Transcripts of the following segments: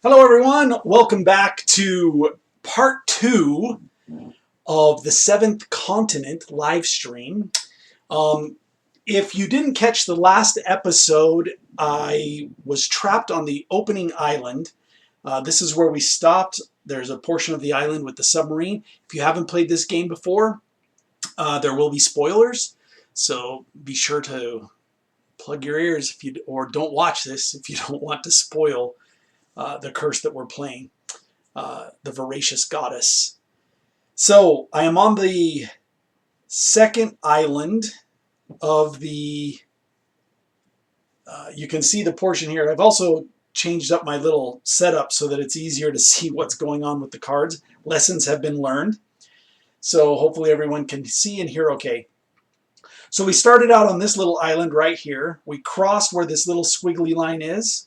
Hello everyone, welcome back to part 2 of the 7th Continent live stream. If you didn't catch the last episode, I was trapped on the opening island. This is where we stopped. There's a portion of the island with the submarine. If you haven't played this game before, there will be spoilers, so be sure to plug your ears if you, or don't watch this if you don't want to spoil the curse that we're playing, the Voracious Goddess. So I am on the second island of the, you can see the portion here. I've also changed up my little setup so that it's easier to see what's going on with the cards. Lessons have been learned. So hopefully everyone can see and hear okay. So we started out on this little island right here. We crossed where this little squiggly line is.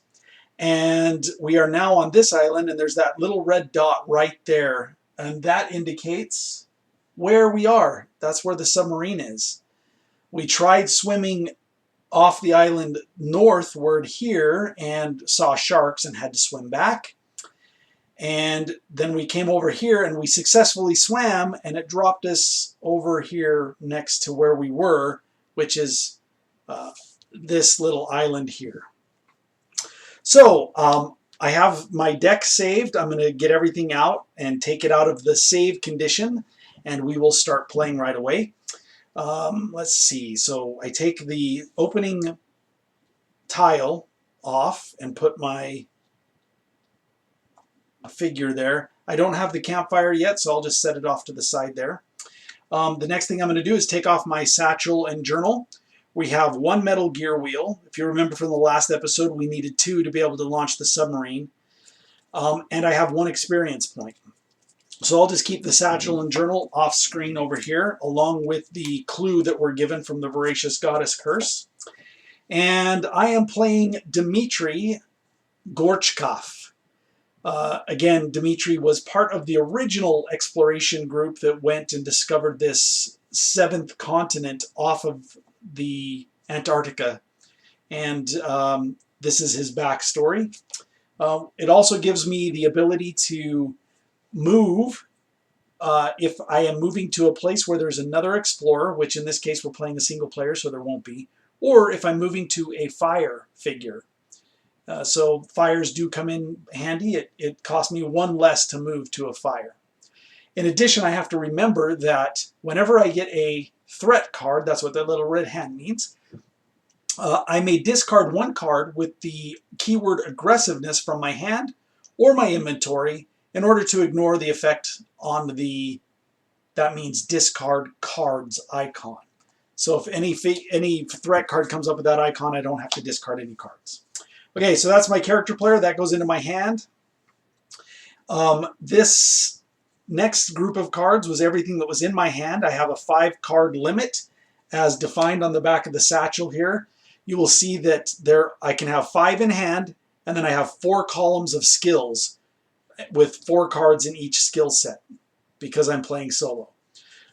And we are now on this island, and there's that little red dot right there. And that indicates where we are. That's where the submarine is. We tried swimming off the island northward here and saw sharks and had to swim back. And then we came over here and we successfully swam, and it dropped us over here next to where we were, which is this little island here. So I have my deck saved. I'm going to get everything out and take it out of the save condition, and we will start playing right away. Let's see. So I take the opening tile off and put my figure there. I don't have the campfire yet, so I'll just set it off to the side there. The next thing I'm going to do is take off my satchel and journal. We have one metal gear wheel. If you remember from the last episode, we needed 2 to be able to launch the submarine. And I have 1 experience point. So I'll just keep the satchel and journal off screen over here, along with the clue that we're given from the Voracious Goddess curse. And I am playing Dmitry Gorchkov. Again, Dmitry was part of the original exploration group that went and discovered this 7th continent off of the Antarctica, and this is his backstory. It also gives me the ability to move if I am moving to a place where there's another explorer, which in this case we're playing a single player, so there won't be, or if I'm moving to a fire figure. So fires do come in handy. It costs me 1 less to move to a fire. In addition, I have to remember that whenever I get a threat card, that's what that little red hand means, I may discard 1 card with the keyword aggressiveness from my hand or my inventory in order to ignore the effect on the, that means discard cards icon. So if any threat card comes up with that icon, I don't have to discard any cards. Okay, so that's my character player. That goes into my hand. This next group of cards was everything that was in my hand. I have a 5-card limit as defined on the back of the satchel here. You will see that I can have 5 in hand, and then I have 4 columns of skills with 4 cards in each skill set because I'm playing solo.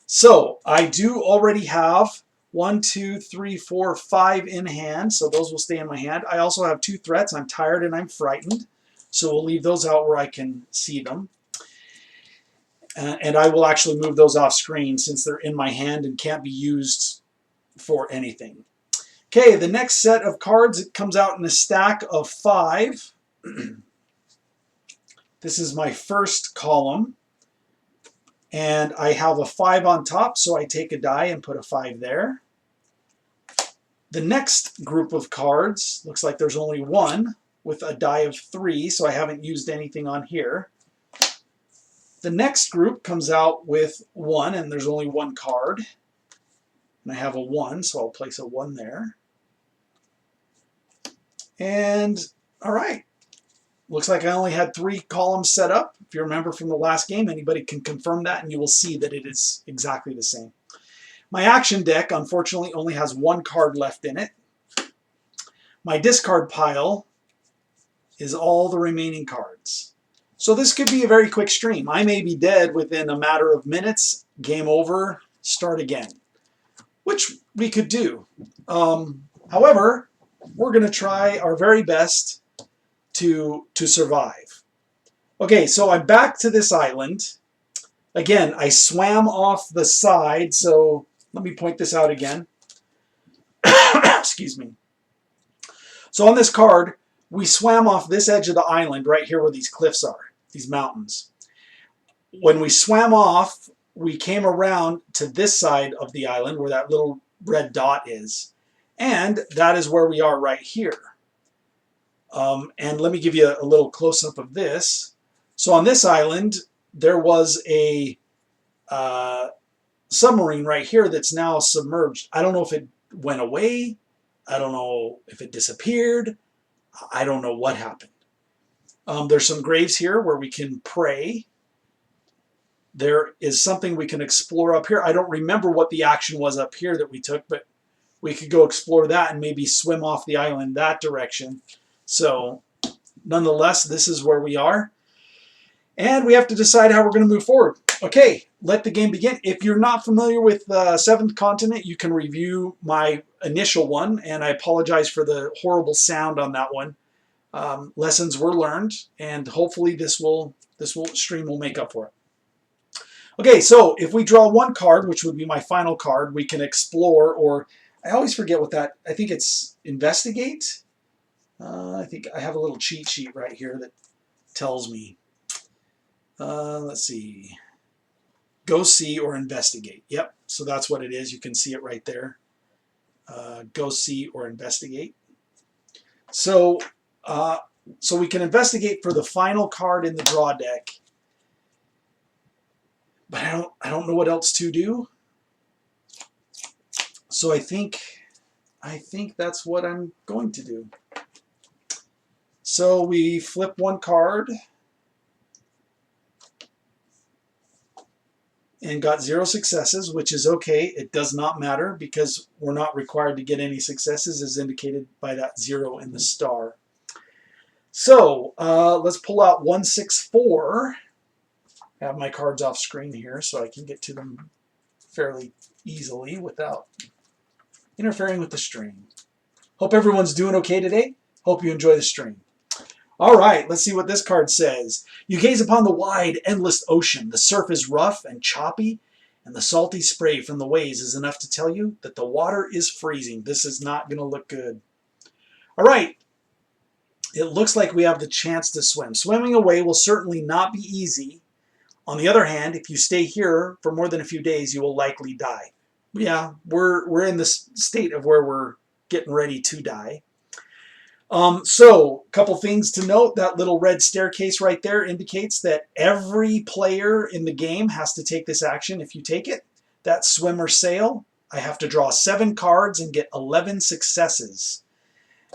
So I do already have 1, 2, 3, 4, 5 in hand, so those will stay in my hand. I also have 2 threats. I'm tired and I'm frightened, so we'll leave those out where I can see them. And I will actually move those off screen since they're in my hand and can't be used for anything. Okay, the next set of cards, it comes out in a stack of 5. This is my first column. And I have a 5 on top, so I take a die and put a 5 there. The next group of cards, looks like there's only 1 with a die of 3, so I haven't used anything on here. The next group comes out with 1, and there's only 1 card. And I have a 1, so I'll place a 1 there. And, all right. Looks like I only had 3 columns set up. If you remember from the last game, anybody can confirm that, and you will see that it is exactly the same. My action deck, unfortunately, only has 1 card left in it. My discard pile is all the remaining cards. So this could be a very quick stream. I may be dead within a matter of minutes, game over, start again, which we could do. However, we're going to try our very best to survive. Okay, so I'm back to this island. Again, I swam off the side, so let me point this out again. Excuse me. So on this card, we swam off this edge of the island right here where these cliffs are, these mountains. When we swam off, we came around to this side of the island where that little red dot is. And that is where we are right here. And let me give you a little close-up of this. So on this island, there was a submarine right here that's now submerged. I don't know if it went away. I don't know if it disappeared. I don't know what happened. There's some graves here where we can pray. There is something we can explore up here. I don't remember what the action was up here that we took, but we could go explore that and maybe swim off the island that direction. So nonetheless, this is where we are. And we have to decide how we're going to move forward. Okay, let the game begin. If you're not familiar with Seventh Continent, you can review my initial one, and I apologize for the horrible sound on that one. Lessons were learned, and hopefully this stream will make up for it. Okay, so if we draw one card, which would be my final card, we can explore, or I always forget what that, I think it's investigate. I think I have a little cheat sheet right here that tells me. Let's see. Go see or investigate. Yep, so that's what it is. You can see it right there. Go see or investigate. So, so we can investigate for the final card in the draw deck. But I don't know what else to do. So I think that's what I'm going to do. So we flip one card and got 0 successes, which is okay. It does not matter because we're not required to get any successes as indicated by that 0 in the star. So let's pull out 164. I have my cards off screen here so I can get to them fairly easily without interfering with the stream. Hope everyone's doing okay today. Hope you enjoy the stream. All right, let's see what this card says. You gaze upon the wide, endless ocean. The surf is rough and choppy, and the salty spray from the waves is enough to tell you that the water is freezing. This is not going to look good. All right, it looks like we have the chance to swim. Swimming away will certainly not be easy. On the other hand, if you stay here for more than a few days, you will likely die. Yeah, we're in this state of where we're getting ready to die. So, a couple things to note. That little red staircase right there indicates that every player in the game has to take this action. If you take it, that swim or sail, I have to draw 7 cards and get 11 successes.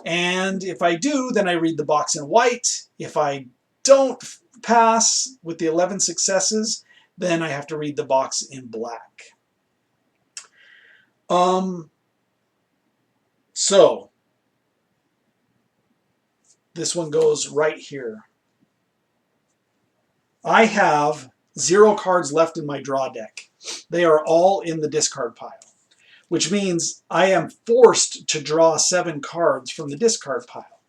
And if I do, then I read the box in white. If I don't pass with the 11 successes, then I have to read the box in black. So this one goes right here. I have 0 cards left in my draw deck. They are all in the discard pile, which means I am forced to draw 7 cards from the discard pile.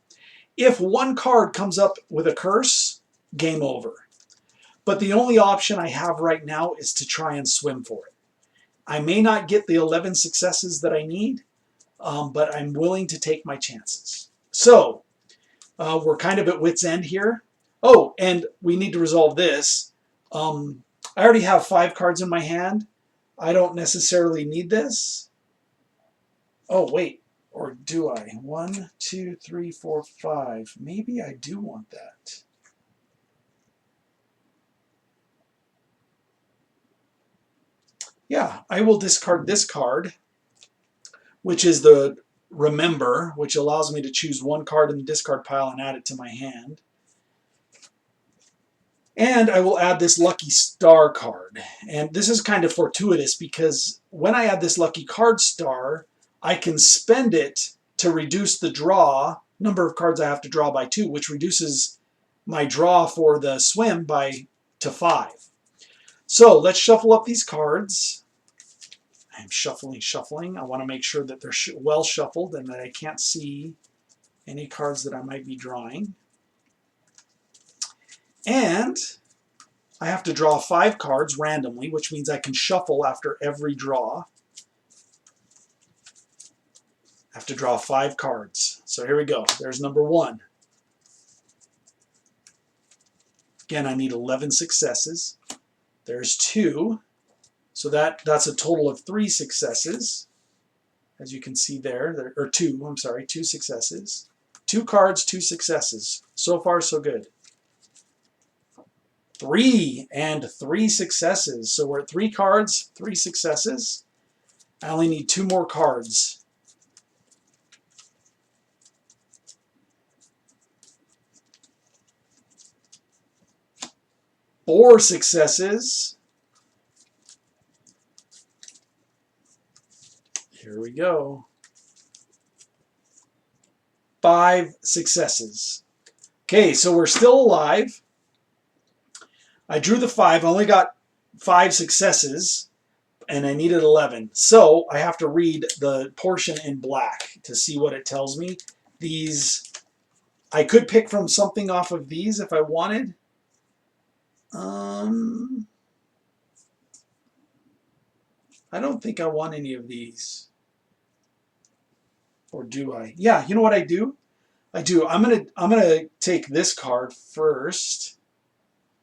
If one card comes up with a curse, game over. But the only option I have right now is to try and swim for it. I may not get the 11 successes that I need, but I'm willing to take my chances. So, we're kind of at wit's end here. Oh, and we need to resolve this. I already have 5 cards in my hand. I don't necessarily need this. Oh, wait. Or do I? 1, 2, 3, 4, 5. Maybe I do want that. Yeah, I will discard this card, which is the Remember, which allows me to choose 1 card in the discard pile and add it to my hand. And I will add this Lucky Star card. And this is kind of fortuitous because when I add this Lucky Card Star, I can spend it to reduce the number of cards I have to draw by 2, which reduces my draw for the swim to 5. So let's shuffle up these cards. I'm shuffling. I want to make sure that they're well shuffled and that I can't see any cards that I might be drawing. And I have to draw 5 cards randomly, which means I can shuffle after every draw. I have to draw 5 cards. So here we go. There's number 1. Again, I need 11 successes. There's 2. So that's a total of 3 successes. As you can see there, or 2, I'm sorry, 2 successes. 2 cards, 2 successes. So far, so good. 3 and 3 successes. So we're at 3 cards, 3 successes. I only need 2 more cards. Four successes. Here we go. 5 successes. Okay, so we're still alive. I drew the 5, I only got 5 successes, and I needed 11. So I have to read the portion in black to see what it tells me. These, I could pick from something off of these if I wanted. I don't think I want any of these. Or do I? Yeah, you know what I do? I do. I'm gonna take this card first.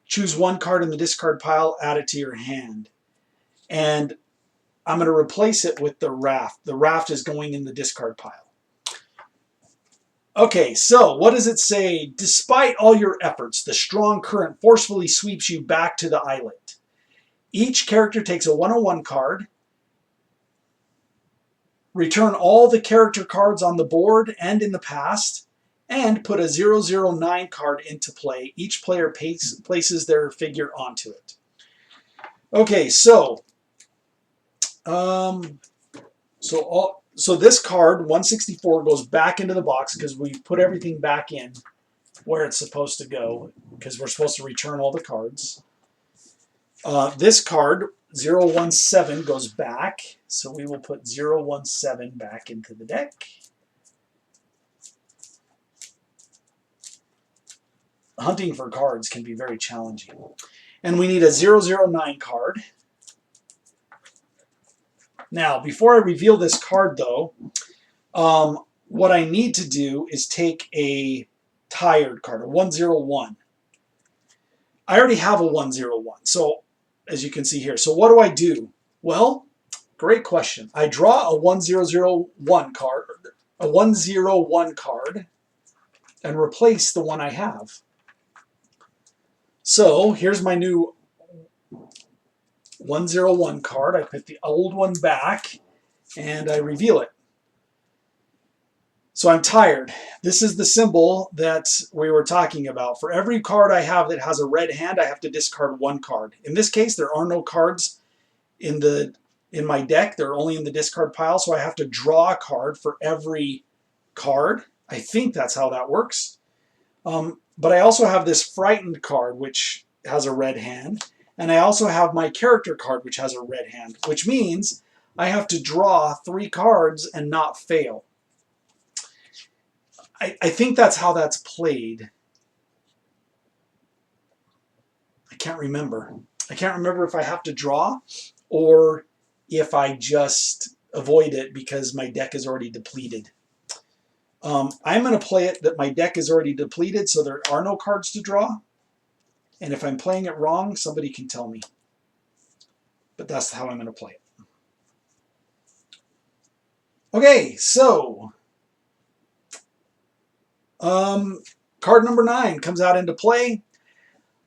Choose 1 card in the discard pile, add it to your hand. And I'm going to replace it with the raft. The raft is going in the discard pile. Okay, so what does it say? Despite all your efforts, the strong current forcefully sweeps you back to the islet. Each character takes a 101 card. Return all the character cards on the board and in the past, and put a 009 card into play. Each player places their figure onto it. Okay, so this card 164 goes back into the box because we put everything back in where it's supposed to go because we're supposed to return all the cards. This card 017 goes back, so we will put 017 back into the deck. Hunting for cards can be very challenging. And we need a 009 card. Now, before I reveal this card, though, what I need to do is take a tired card, a 101. I already have a 101, so as you can see here. So what do I do? Well, great question. I draw a 101 card, and replace the one I have. So here's my new 101 card. I put the old one back and I reveal it. So I'm tired. This is the symbol that we were talking about. For every card I have that has a red hand, I have to discard 1 card. In this case, there are no cards in my deck. They're only in the discard pile, so I have to draw a card for every card. I think that's how that works. But I also have this frightened card, which has a red hand. And I also have my character card, which has a red hand, which means I have to draw 3 cards and not fail. I think that's how that's played. I can't remember. I can't remember if I have to draw or if I just avoid it because my deck is already depleted. I'm going to play it that my deck is already depleted, so there are no cards to draw. And if I'm playing it wrong, somebody can tell me. But that's how I'm going to play it. Okay, so card number 9 comes out into play.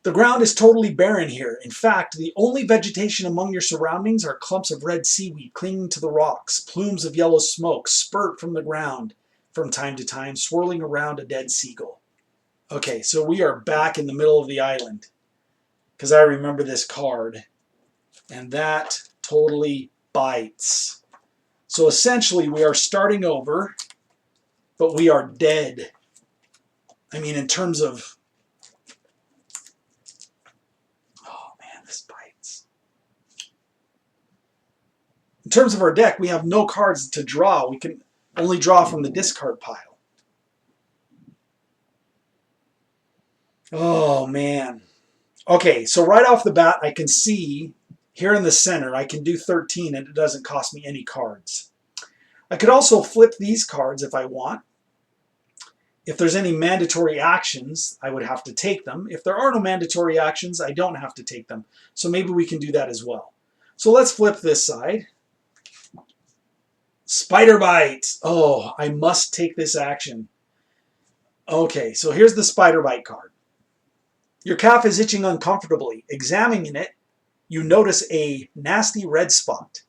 The ground is totally barren here. In fact, the only vegetation among your surroundings are clumps of red seaweed clinging to the rocks. Plumes of yellow smoke spurt from the ground from time to time, swirling around a dead seagull. Okay, so we are back in the middle of the island because I remember this card, and that totally bites. So essentially, we are starting over, but we are dead. I mean, in terms of... Oh, man, this bites. In terms of our deck, we have no cards to draw. We can only draw from the discard pile. Oh, man. Okay, so right off the bat, I can see here in the center, I can do 13 and it doesn't cost me any cards. I could also flip these cards if I want. If there's any mandatory actions, I would have to take them. If there are no mandatory actions, I don't have to take them. So maybe we can do that as well. So let's flip this side. Spider Bite. Oh, I must take this action. Okay, so here's the Spider Bite card. Your calf is itching uncomfortably. Examining it, you notice a nasty red spot.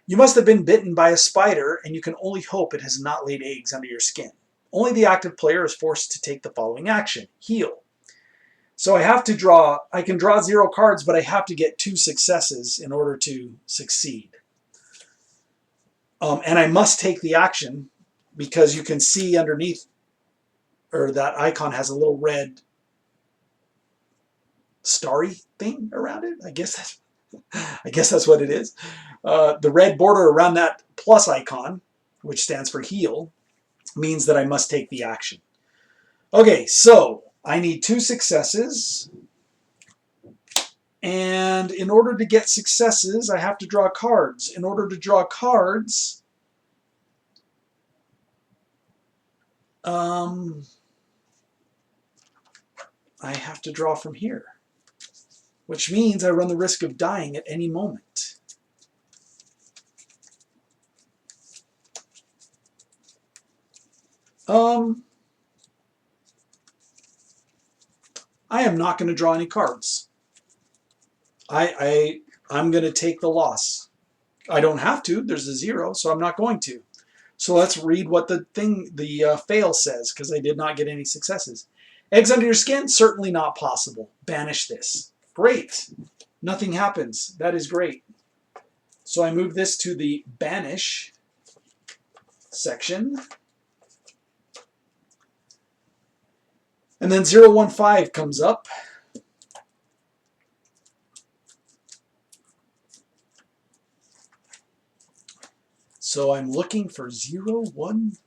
You must have been bitten by a spider, and you can only hope it has not laid eggs under your skin. Only the active player is forced to take the following action: heal. So I can draw 0 cards, but I have to get 2 successes in order to succeed. And I must take the action because you can see underneath, or that icon has a little red starry thing around it. I guess that's what it is. The red border around that plus icon, which stands for heal, means that I must take the action. Okay, so I need 2 successes. And in order to get successes, I have to draw cards. In order to draw cards, I have to draw from here, which means I run the risk of dying at any moment. I am not going to draw any cards. I'm going to take the loss. I don't have to. There's a 0, so I'm not going to. So let's read what the fail says, because I did not get any successes. Eggs under your skin? Certainly not possible. Banish this. Great. Nothing happens. That is great. So I move this to the banish section. And then 015 comes up. So I'm looking for 015.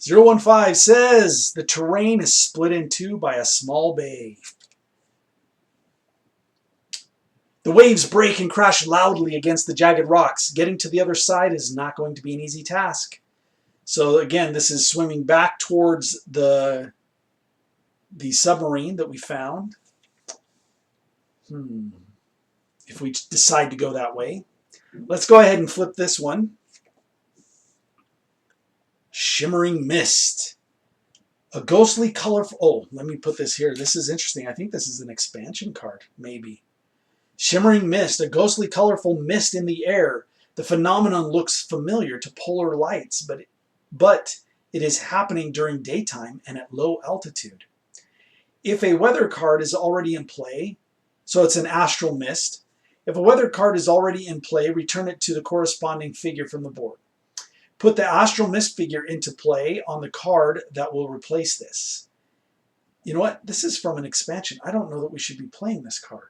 015 says the terrain is split in 2 by a small bay. The waves break and crash loudly against the jagged rocks. Getting to the other side is not going to be an easy task. So again, this is swimming back towards the submarine that we found. If we decide to go that way. Let's go ahead and flip this one. Shimmering Mist. A ghostly colorful... Oh, let me put this here. This is interesting. I think this is an expansion card, maybe. Shimmering Mist. A ghostly colorful mist in the air. The phenomenon looks familiar to polar lights, but it is happening during daytime and at low altitude. If a weather card is already in play, so it's an astral mist. If a weather card is already in play, return it to the corresponding figure from the board. Put the astral mist figure into play on the card that will replace this. You know what? This is from an expansion. I don't know that we should be playing this card.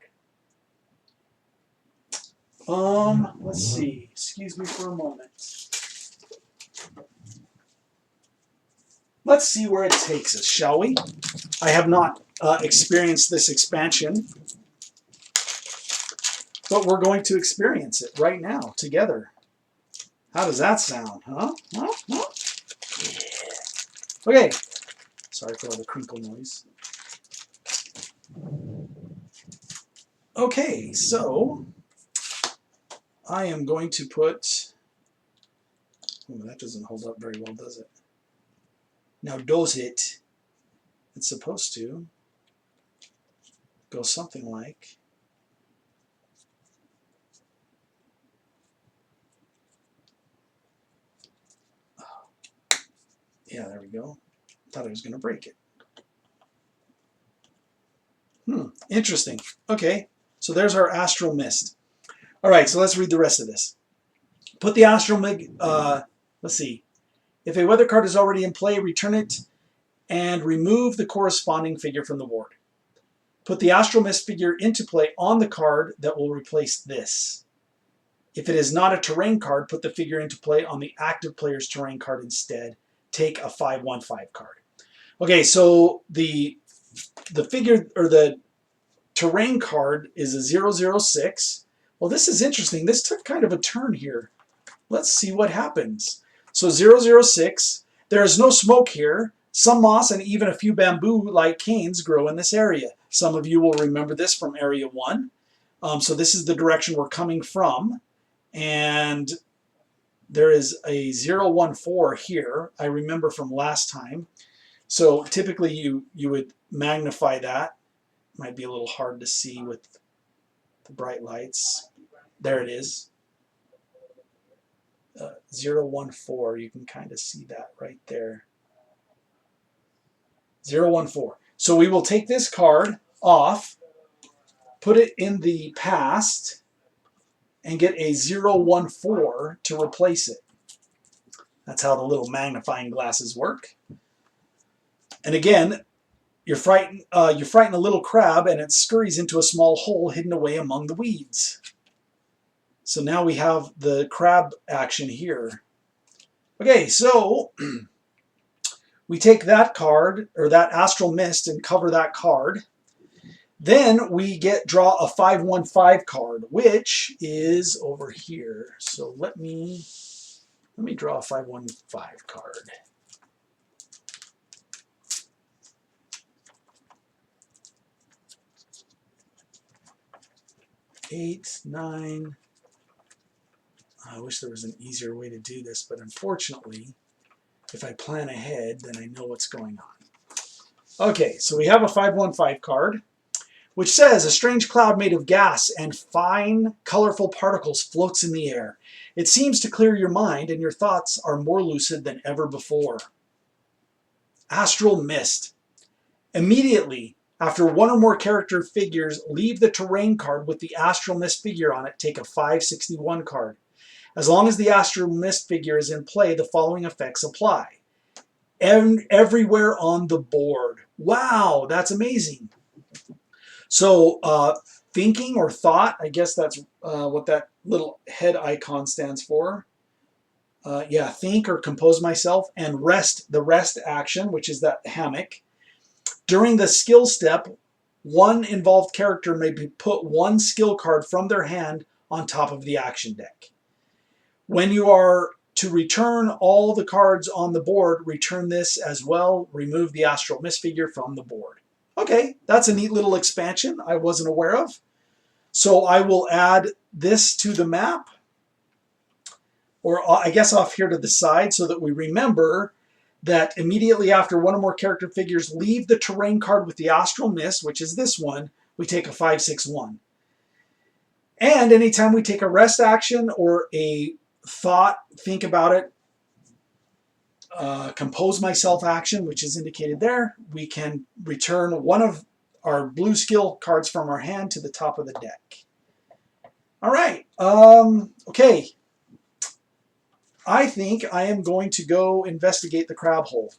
Let's see. Excuse me for a moment. Let's see where it takes us, shall we? I have not experienced this expansion, but we're going to experience it right now together. How does that sound, huh? Yeah. Okay. Sorry for all the crinkle noise. Okay, so I am going to put... Oh, that doesn't hold up very well, does it? Now, does it? It's supposed to go something like... Yeah, there we go. Thought I was going to break it. Interesting. Okay, so there's our astral mist. All right, so let's read the rest of this. Put the astral let's see. If a weather card is already in play, return it and remove the corresponding figure from the board. Put the astral mist figure into play on the card that will replace this. If it is not a terrain card, put the figure into play on the active player's terrain card instead. Take a 5/1/5 card. Okay, so the the figure or the terrain card is a 006. Well, this is interesting. This took kind of a turn here. Let's see what happens. So 006, there is no smoke here. Some moss and even a few bamboo-like canes grow in this area. Some of you will remember this from Area 1. So this is the direction we're coming from. And there is a 014 here. I remember from last time. So typically you would magnify that. Might be a little hard to see with the bright lights. There it is. 014, you can kind of see that right there. 014. So we will take this card off, put it in the past, and get a 014 to replace it. That's how the little magnifying glasses work. And again, you frighten a little crab and it scurries into a small hole hidden away among the weeds. So now we have the crab action here. Okay, so we take that card, or that Astral Mist, and cover that card. Then we draw a 515 card, which is over here. So let me draw a 515 card. 8, 9. I wish there was an easier way to do this, but unfortunately, if I plan ahead, then I know what's going on. Okay, so we have a 515 card, which says, a strange cloud made of gas and fine, colorful particles floats in the air. It seems to clear your mind, and your thoughts are more lucid than ever before. Astral Mist. Immediately, after one or more character figures leave the terrain card with the Astral Mist figure on it, take a 561 card. As long as the Astral Mist figure is in play, the following effects apply. Everywhere on the board. Wow, that's amazing. So thinking or thought, I guess that's what that little head icon stands for. Yeah, think or compose myself. And rest, the rest action, which is that hammock. During the skill step, one involved character may put one skill card from their hand on top of the action deck. When you are to return all the cards on the board, return this as well. Remove the Astral Mist figure from the board. Okay, that's a neat little expansion I wasn't aware of. So I will add this to the map, or I guess off here to the side, so that we remember that immediately after one or more character figures leave the terrain card with the Astral Mist, which is this one, we take a 561. And anytime we take a rest action or a thought, think about it, compose myself action, which is indicated there, we can return one of our blue skill cards from our hand to the top of the deck. All right, okay. I think I am going to go investigate the crab hole.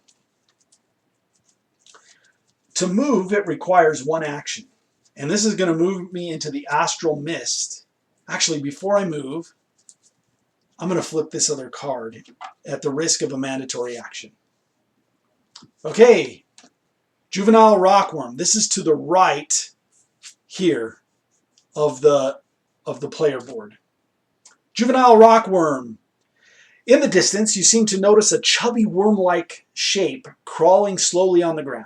To move, it requires one action. And this is going to move me into the Astral Mist. Actually, before I move, I'm going to flip this other card at the risk of a mandatory action. Okay, Juvenile Rockworm. This is to the right here of the player board. Juvenile Rockworm. In the distance, you seem to notice a chubby worm-like shape crawling slowly on the ground.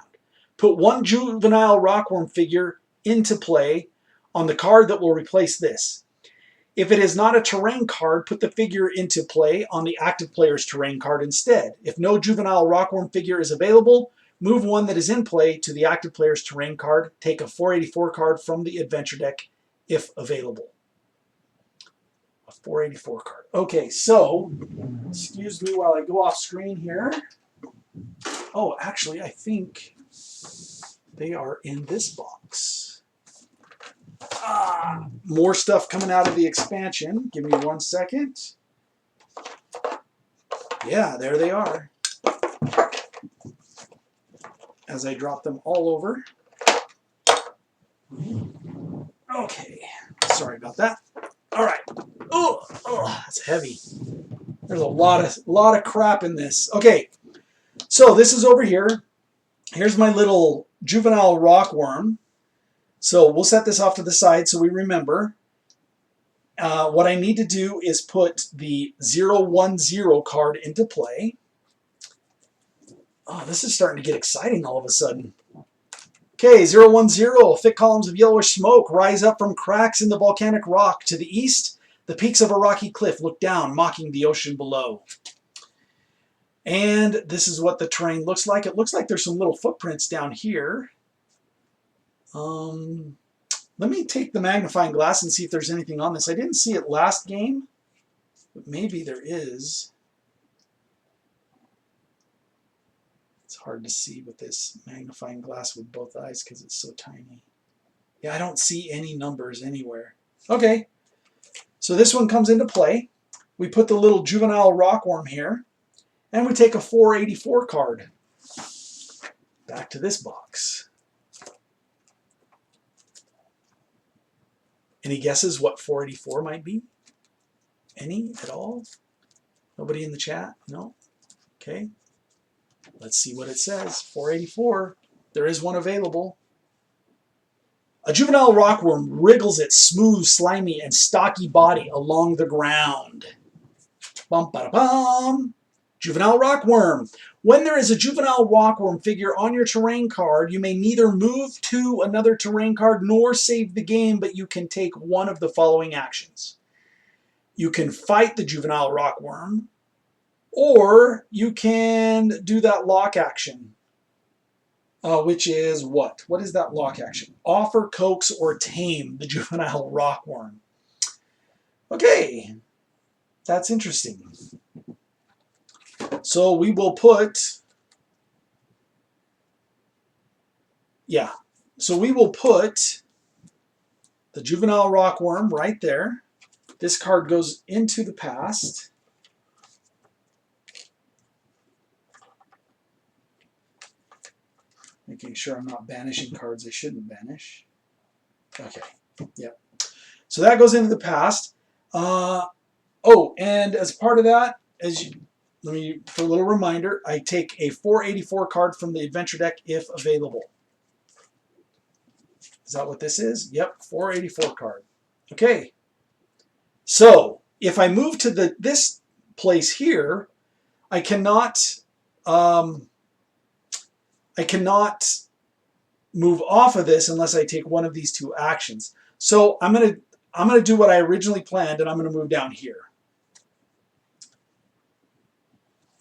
Put one Juvenile Rockworm figure into play on the card that will replace this. If it is not a terrain card, put the figure into play on the active player's terrain card instead. If no Juvenile Rockworm figure is available, move one that is in play to the active player's terrain card. Take a 484 card from the adventure deck if available. A 484 card. Okay, so, excuse me while I go off screen here. Oh, actually, I think they are in this box. More stuff coming out of the expansion. Give me 1 second. Yeah, there they are. As I drop them all over. Okay, sorry about that. All right. Oh, that's heavy. There's a lot of crap in this. Okay, so this is over here. Here's my little juvenile rockworm. So we'll set this off to the side so we remember. What I need to do is put the 010 card into play. Oh, this is starting to get exciting all of a sudden. Okay, 010, thick columns of yellowish smoke rise up from cracks in the volcanic rock. To the east, the peaks of a rocky cliff look down, mocking the ocean below. And this is what the terrain looks like. It looks like there's some little footprints down here. Let me take the magnifying glass and see if there's anything on this. I didn't see it last game, but maybe there is. It's hard to see with this magnifying glass with both eyes because it's so tiny. Yeah, I don't see any numbers anywhere. Okay, so this one comes into play. We put the little juvenile rockworm here, and we take a 484 card. Back to this box. Any guesses what 484 might be? Any at all? Nobody in the chat? No? Okay. Let's see what it says. 484. There is one available. A juvenile rockworm wriggles its smooth, slimy, and stocky body along the ground. Bum, ba, da, bum. Juvenile rockworm. When there is a juvenile rockworm figure on your terrain card, you may neither move to another terrain card nor save the game, but you can take one of the following actions. You can fight the juvenile rockworm, or you can do that lock action, which is what? What is that lock action? Offer, coax, or tame the juvenile rockworm. Okay, that's interesting. So we will put, so we will put the juvenile rockworm right there. This card goes into the past. Making sure I'm not banishing cards I shouldn't banish. Okay, yep. So that goes into the past. Oh, and as part of that, for a little reminder, I take a 484 card from the adventure deck if available. Is that what this is? Yep, 484 card. Okay. So if I move to this place here, I cannot move off of this unless I take one of these two actions. So I'm gonna do what I originally planned, and I'm gonna move down here.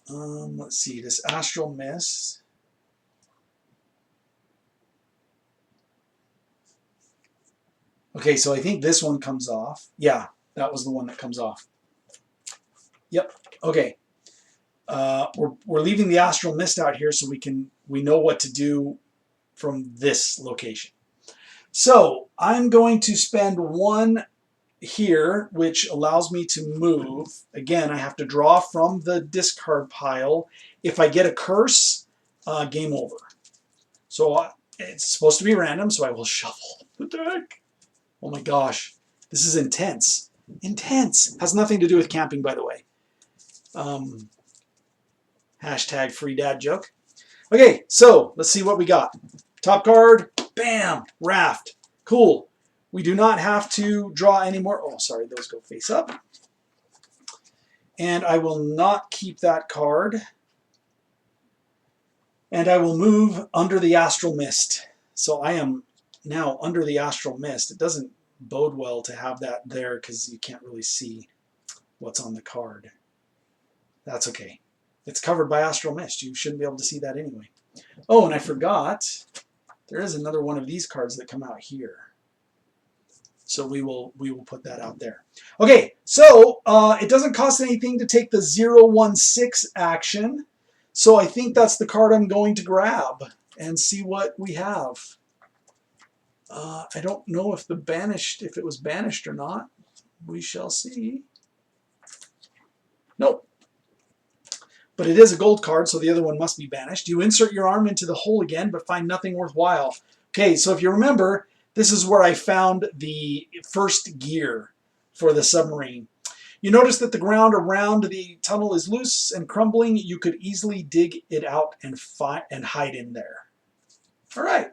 Let's see, this astral mist. Okay, so I think this one comes off. Yeah, that was the one that comes off. Yep. Okay. We're leaving the astral mist out here so we know what to do from this location. So I'm going to spend one here, which allows me to move. Again, I have to draw from the discard pile. If I get a curse, game over. So it's supposed to be random, so I will shuffle the deck. Oh my gosh, this is intense. Intense. Has nothing to do with camping, by the way. Hashtag free dad joke. Okay, so let's see what we got. Top card, bam, raft. Cool. We do not have to draw anymore. Oh, sorry, those go face up. And I will not keep that card. And I will move under the astral mist. So I am now under the astral mist. It doesn't bode well to have that there because you can't really see what's on the card. That's okay. It's covered by astral mist. You shouldn't be able to see that anyway. Oh, and I forgot. There is another one of these cards that come out here. So we will put that out there. Okay, so it doesn't cost anything to take the 016 action. So I think that's the card I'm going to grab and see what we have. I don't know if it was banished or not. We shall see. Nope. But it is a gold card, so the other one must be banished. You insert your arm into the hole again, but find nothing worthwhile. Okay, so if you remember, this is where I found the first gear for the submarine. You notice that the ground around the tunnel is loose and crumbling. You could easily dig it out and hide in there. All right.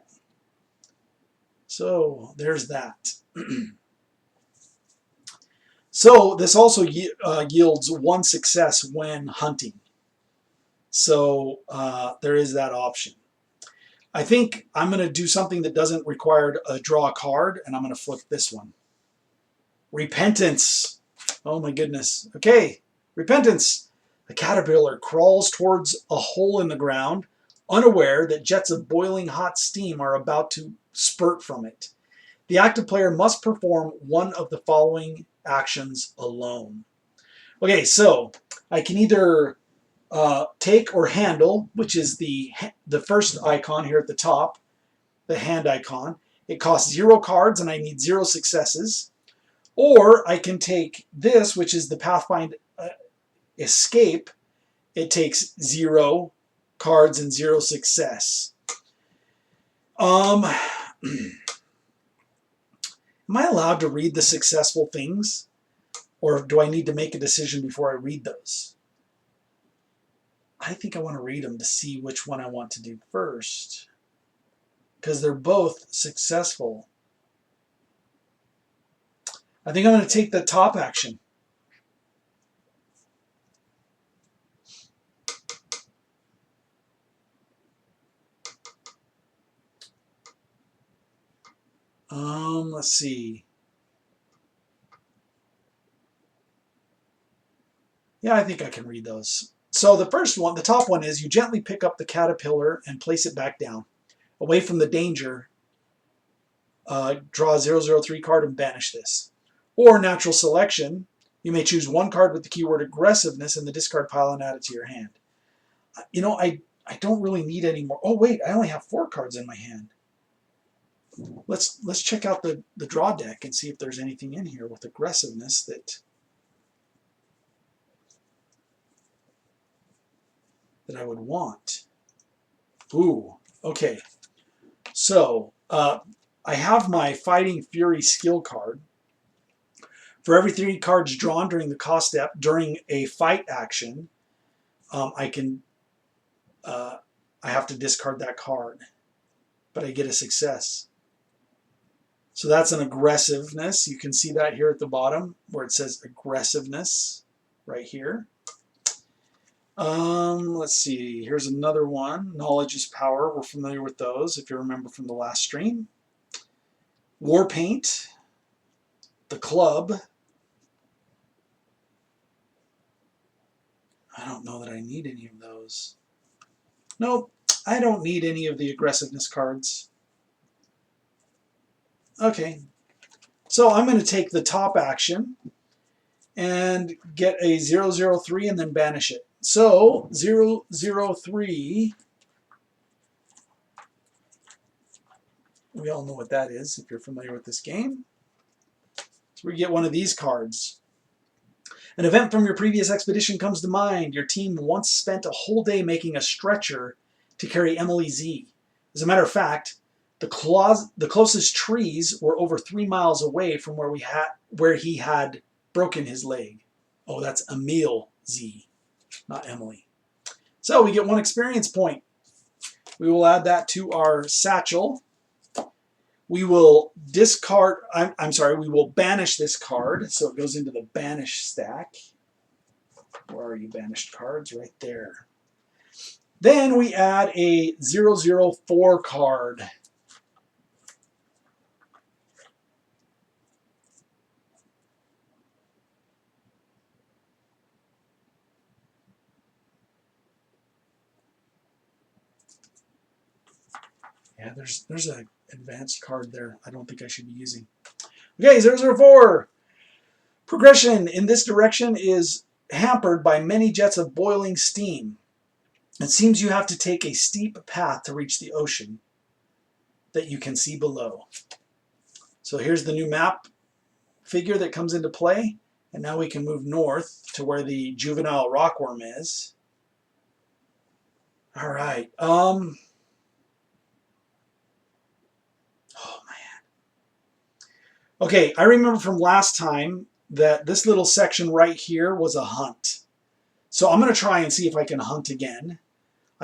So there's that. So this also yields one success when hunting. So there is that option. I think I'm going to do something that doesn't require a draw card, and I'm going to flip this one. Repentance. Oh my goodness. Okay, Repentance. The caterpillar crawls towards a hole in the ground, unaware that jets of boiling hot steam are about to spurt from it. The active player must perform one of the following actions alone. Okay, so I can either take or handle, which is the first icon here at the top, the hand icon. It costs 0 cards and I need 0 successes. Or I can take this, which is the Pathfind Escape. It takes 0 cards and 0 success. Am I allowed to read the successful things? Or do I need to make a decision before I read those? I think I want to read them to see which one I want to do first. Because they're both successful. I think I'm going to take the top action. Let's see. Yeah, I think I can read those. So the first one, the top one is you gently pick up the caterpillar and place it back down. Away from the danger, draw a 003 card and banish this. Or natural selection, you may choose one card with the keyword aggressiveness in the discard pile and add it to your hand. You know, I don't really need any more. Oh wait, I only have 4 cards in my hand. Let's check out the draw deck and see if there's anything in here with aggressiveness that I would want. Ooh, okay. So I have my Fighting Fury skill card. For every 3 cards drawn during the cost step during a fight action, I have to discard that card, but I get a success. So that's an aggressiveness. You can see that here at the bottom where it says aggressiveness right here. Let's see. Here's another one. Knowledge is power. We're familiar with those if you remember from the last stream. War paint. The club. I don't know that I need any of those. Nope. I don't need any of the aggressiveness cards. Okay. So I'm going to take the top action and get a 003 and then banish it. So 003, we all know what that is if you're familiar with this game. So we get one of these cards. An event from your previous expedition comes to mind. Your team once spent a whole day making a stretcher to carry Emily Z. As a matter of fact, the closest trees were over 3 miles away from where he had broken his leg. Oh, that's Emile Z, not Emily. So we get 1 experience point. We will add that to our satchel. We will discard, we will banish this card, so it goes into the banish stack. Where are you banished cards? Right there. Then we add a 004 card. Yeah, there's an advanced card there I don't think I should be using. Okay, 004. Progression in this direction is hampered by many jets of boiling steam. It seems you have to take a steep path to reach the ocean that you can see below. So here's the new map figure that comes into play, and now we can move north to where the juvenile rockworm is. All right. Oh man. Okay, I remember from last time that this little section right here was a hunt. So I'm going to try and see if I can hunt again.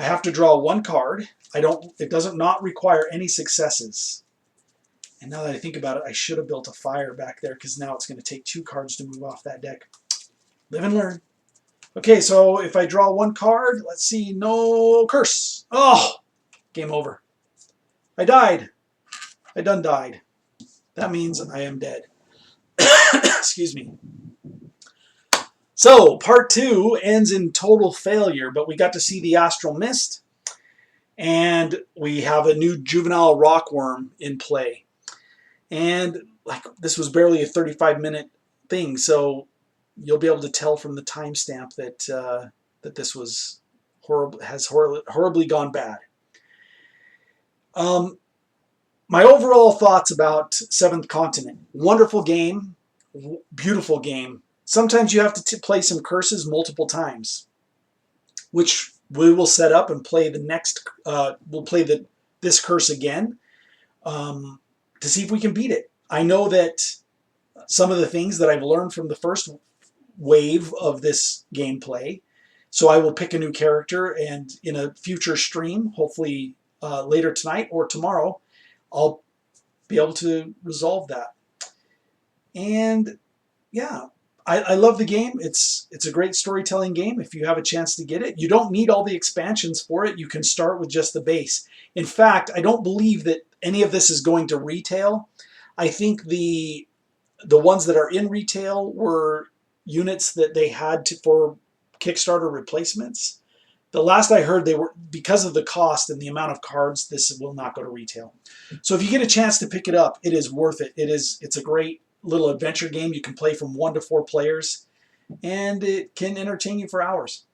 I have to draw one card. It doesn't not require any successes. And now that I think about it, I should have built a fire back there because now it's going to take 2 cards to move off that deck. Live and learn. Okay, so if I draw one card, let's see, no curse. Oh, game over. I died. I done died. That means I am dead. Excuse me. So, part 2 ends in total failure, but we got to see the Astral Mist, and we have a new juvenile rockworm in play. And like this was barely a 35-minute thing, so you'll be able to tell from the timestamp that that this was horribly gone bad. My overall thoughts about Seventh Continent: wonderful game, beautiful game. Sometimes you have to play some curses multiple times, which we will set up and play the next. We'll play this curse again to see if we can beat it. I know that some of the things that I've learned from the first wave of this gameplay, so I will pick a new character, and in a future stream, hopefully later tonight or tomorrow, I'll be able to resolve that. And yeah, I love the game. It's a great storytelling game if you have a chance to get it. You don't need all the expansions for it. You can start with just the base. In fact, I don't believe that any of this is going to retail. I think the ones that are in retail were units that they had for Kickstarter replacements. The last I heard, they were, because of the cost and the amount of cards, this will not go to retail. So if you get a chance to pick it up, it is worth it. It's a great little adventure game. You can play from 1 to 4 players, and it can entertain you for hours.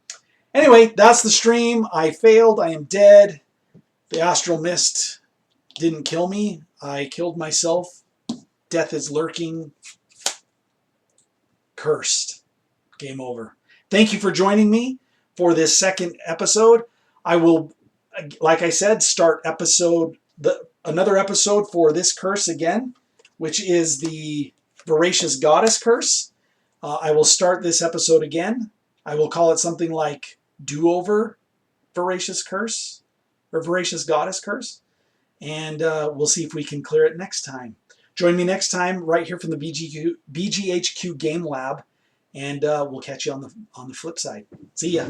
Anyway, that's the stream. I failed. I am dead. The Astral Mist didn't kill me. I killed myself. Death is lurking. Cursed. Game over. Thank you for joining me for this second episode. I will, like I said, start another episode for this curse again, which is the Voracious Goddess curse. I will start this episode again. I will call it something like Do-Over Voracious Curse, or Voracious Goddess curse, and we'll see if we can clear it next time. Join me next time right here from the BGHQ Game Lab, and we'll catch you on the flip side. See ya.